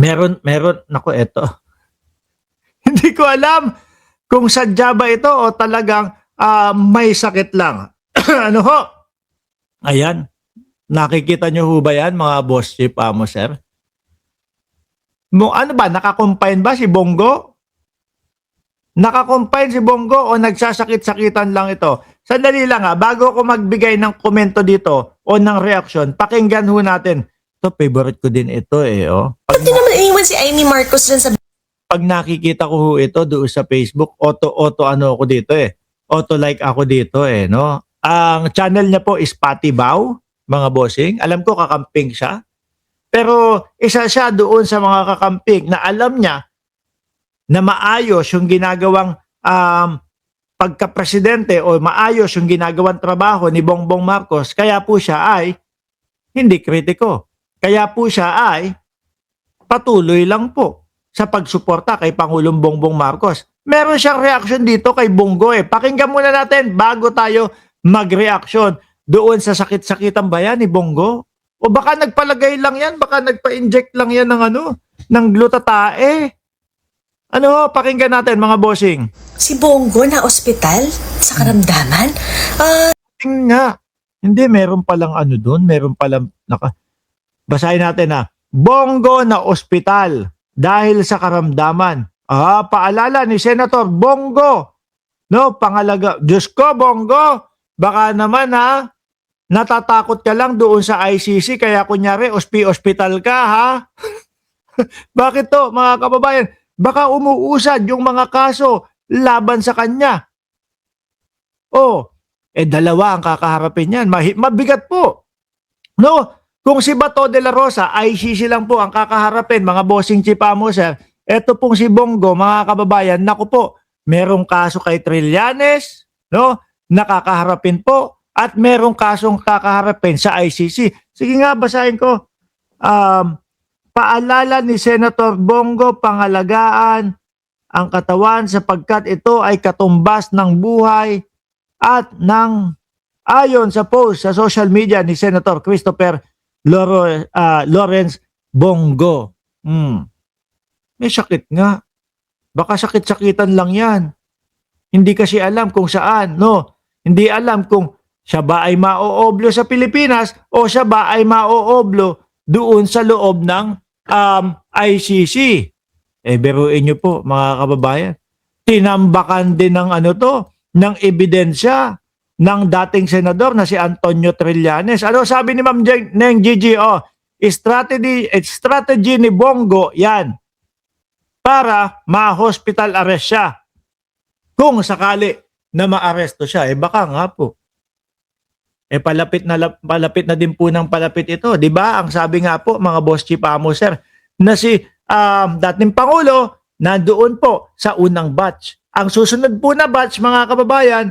Meron, naku, eto. Hindi ko alam kung sadya ba ito o talagang may sakit lang. Ano ho? Ayan. Nakikita nyo ho ba yan, mga boss chief amo, sir? Ano ba, nakakompine ba si Bongo? Nakakompine si Bongo o nagsasakit-sakitan lang ito? Sandali lang bago ko magbigay ng komento dito o ng reaction, pakinggan ho natin. Ito, favorite ko din ito oh. Ba't di naman iniwan si Amy Marcos dyan sa... Pag nakikita ko ho ito doon sa Facebook, auto ano ako dito auto like ako dito no? Ang channel niya po is Patty Bao, mga bossing. Alam ko kakamping siya. Pero isa siya doon sa mga kakamping na alam niya na maayos yung ginagawang pagka-presidente o maayos yung ginagawang trabaho ni Bongbong Marcos. Kaya po siya ay hindi kritiko. Kaya po siya ay patuloy lang po sa pagsuporta kay Pangulong Bongbong Marcos. Meron siyang reaction dito kay Bongo Pakinggan muna natin bago tayo mag-reaction doon sa sakit-sakitan ba yan ni Bongo? O baka nagpalagay lang yan, baka nagpa-inject lang yan ng ng glutatae. Pakinggan natin mga bossing. Si Bongo na ospital sa karamdaman? Nga. Hindi, meron palang doon, meron palang basahin natin Bongo na ospital dahil sa karamdaman. Paalala ni Senator Bongo. No, pangalaga. Diyos ko, Bongo, baka naman natatakot ka lang doon sa ICC kaya kunyari ospital ka Bakit to, mga kababayan? Baka umuusad yung mga kaso laban sa kanya. Dalawa ang kakaharapin yan. Mabigat po. No? Kung si Bato de la Rosa, ICC lang po ang kakaharapin, mga bossing chief amo, sir. Eto pong si Bongo, mga kababayan, naku po, merong kaso kay Trillanes, no? Nakakaharapin po, at merong kasong kakaharapin sa ICC. Sige nga, basahin ko. Paalala ni Senator Bongo, pangalagaan ang katawan sapagkat ito ay katumbas ng buhay at ayon sa post sa social media ni Senator Christopher Lawrence Bongo. May sakit nga. Baka sakit-sakitan lang yan. Hindi kasi alam kung saan, no? Hindi alam kung siya ba ay maooblo sa Pilipinas o siya ba ay maooblo doon sa loob ng ICC. Biruin nyo po, mga kababayan. Tinambakan din ng ng ebidensya ng dating senador na si Antonio Trillanes. Ano sabi ni Ma'am Neng Gigi? Strategy ni Bongo yan para ma-hospital arrest siya. Kung sakali na ma-aresto siya, baka nga po. Palapit na din po ng palapit ito. Di ba? Ang sabi nga po, mga boss chief amo, sir, na si dating Pangulo nandoon po sa unang batch. Ang susunod po na batch, mga kababayan,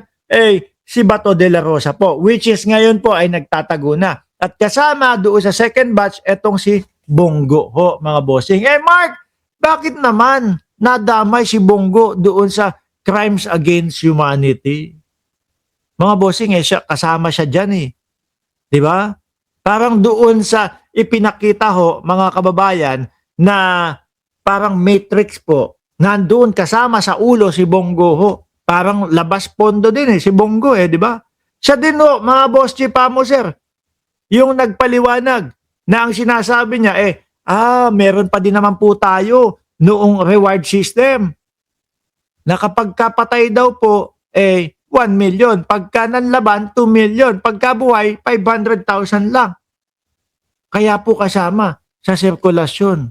si Bato de la Rosa po, which is ngayon po ay nagtatago na. At kasama doon sa second batch, etong si Bongo ho, mga bossing. Mark, bakit naman nadamay si Bongo doon sa crimes against humanity? Mga bossing, kasama siya dyan Di ba? Parang doon sa ipinakita ho, mga kababayan, na parang matrix po. Nandoon kasama sa ulo si Bongo ho. Parang labas pondo din si Bongo di ba? Siya din ho, mga boss chief amo, sir. Yung nagpaliwanag na ang sinasabi niya meron pa din naman po tayo noong reward system. Na kapag kapatay daw po, 1 million. Pagka nanlaban, 2 million. Pagka buhay, 500,000 lang. Kaya po kasama sa sirkulasyon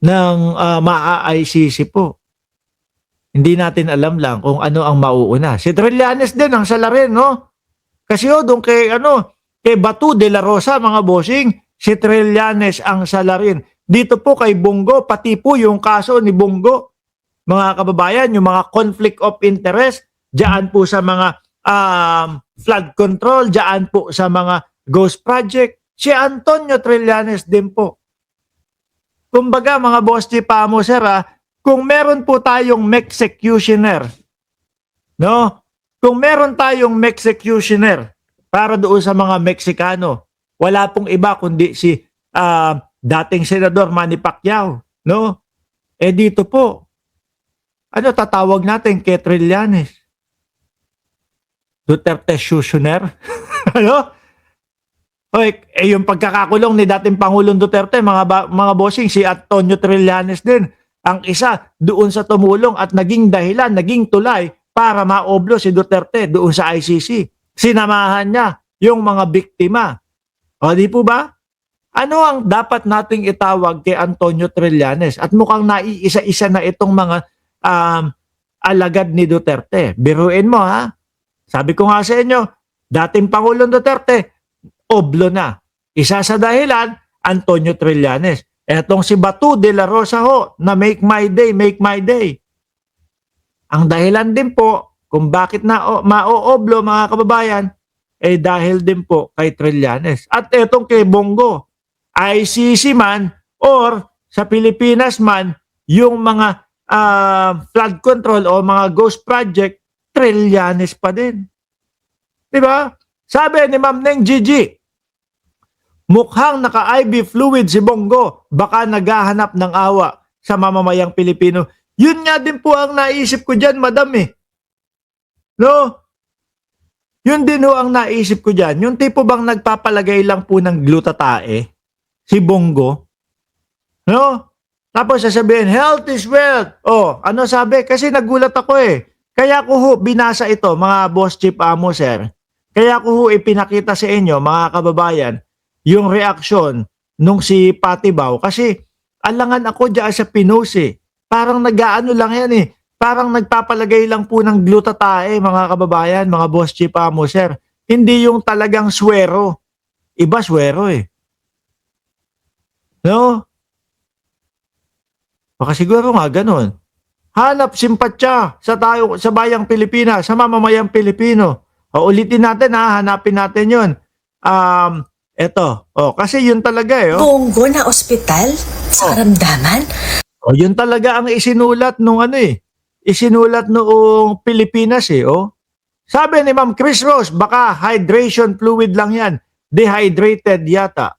ng maa-ICC po. Hindi natin alam lang kung ano ang mauuna. Si Trillanes din ang salarin, no? Kasi doon kay Bato de la Rosa, mga bossing, si Trillanes ang salarin. Dito po kay Bongo, pati po yung kaso ni Bongo, mga kababayan, yung mga conflict of interest, diyan po sa mga flood control, diyan po sa mga ghost project, si Antonio Trillanes din po. Kumbaga, mga boss chief amo, sir, kung meron po tayong executioner, no? Kung meron tayong executioner para doon sa mga Meksikano, wala pong iba kundi si dating Senador Manny Pacquiao, no? Dito po, ano tatawag natin kay Trillanes? Duterte Shushner? Ano? Oy, yung pagkakakulong ni dating Pangulong Duterte, mga bossing, si Antonio Trillanes din, ang isa doon sa tumulong at naging dahilan, naging tulay para maoblo si Duterte doon sa ICC. Sinamahan niya yung mga biktima. O di po ba? Ano ang dapat nating itawag kay Antonio Trillanes? At mukhang naiisa-isa na itong mga alagad ni Duterte. Biruin mo ha. Sabi ko nga sa inyo, dating Pangulong Duterte, oblo na. Isa sa dahilan, Antonio Trillanes. Etong si Batu de la Rosa ho, na make my day, make my day. Ang dahilan din po, kung bakit na maooblo mga kababayan, dahil din po kay Trillanes. At etong kay Bongo, ICC man, or sa Pilipinas man, yung mga flood control o mga ghost project, Trillanes pa din. Diba? Sabi ni Ma'am Neng Gigi, mukhang naka-IV fluid si Bongo, baka naghahanap ng awa sa mamamayang Pilipino. Yun nga din po ang naisip ko dyan, madam eh. No? Yun din ho ang naisip ko dyan. Yung tipo bang nagpapalagay lang po ng glutathione, si Bongo. No? Tapos sasabihin, health is wealth. Oh, ano sabi? Kasi nagulat ako eh. Kaya ko ho binasa ito, mga boss chief amo sir. Kaya ko ho ipinakita sa inyo, mga kababayan, yung reaksyon nung si Patibaw. Kasi alangan ako dyan sa Pinos eh. Parang nag-aano lang yan eh. Parang nagpapalagay lang po ng glutathione, mga kababayan, mga boss chief amo sir. Hindi yung talagang swero. Iba swero eh. No? Baka siguro nga ganun. Hanap simpatya sa bayang Pilipinas, sa mamamayang Pilipino. O ulitin natin ha, hanapin natin yun. Eto, kasi yun talaga eh. Bongo na ospital sa karamdaman? Yun talaga ang isinulat nung isinulat noong Pilipinas eh. Sabi ni Ma'am Chris Rose, baka hydration fluid lang yan. Dehydrated yata.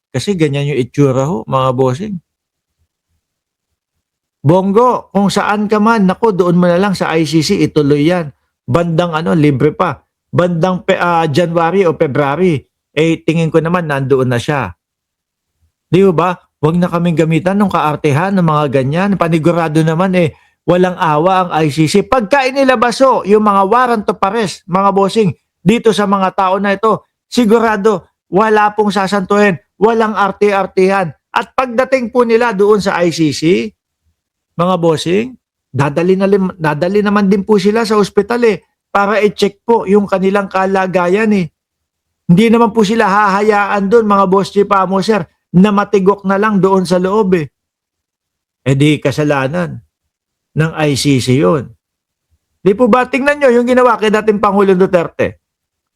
Kasi ganyan yung itsura ho, mga bossing. Bongo, kung saan ka man, naku, doon mo na lang sa ICC, ituloy yan. Bandang libre pa. Bandang January o February, tingin ko naman nandoon na siya. Di ba? Huwag na kaming gamitan ng kaartehan ng mga ganyan. Panigurado naman walang awa ang ICC. Pagka inilabas yung mga warrant of arrest, mga bossing, dito sa mga tao na ito, sigurado, wala pong sasantuhin, walang arte-artehan. At pagdating po nila doon sa ICC, mga bossing, dadali naman din po sila sa ospital para i-check po yung kanilang kalagayan Hindi naman po sila hahayaan doon, mga boss chief amo sir, na matigok na lang doon sa loob di kasalanan ng ICC yun. Di po ba, tingnan nyo yung ginawa kay dating Pangulong Duterte.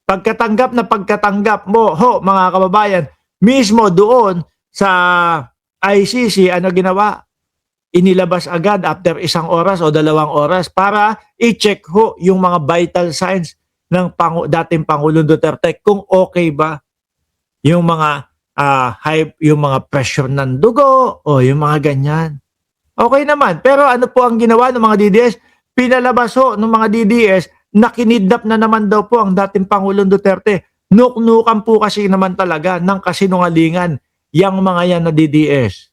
Pagkatanggap mo, mga kababayan, mismo doon sa ICC, ano ginawa? Inilabas agad after 1 oras o 2 oras para i-check yung mga vital signs ng dating Pangulong Duterte kung okay ba yung mga yung mga pressure ng dugo o yung mga ganyan. Okay naman. Pero ano po ang ginawa ng mga DDS? Pinalabas ng mga DDS na kinidnap na naman daw po ang dating Pangulong Duterte. Nuknukan po kasi naman talaga ng kasinungalingan yang mga yan na DDS.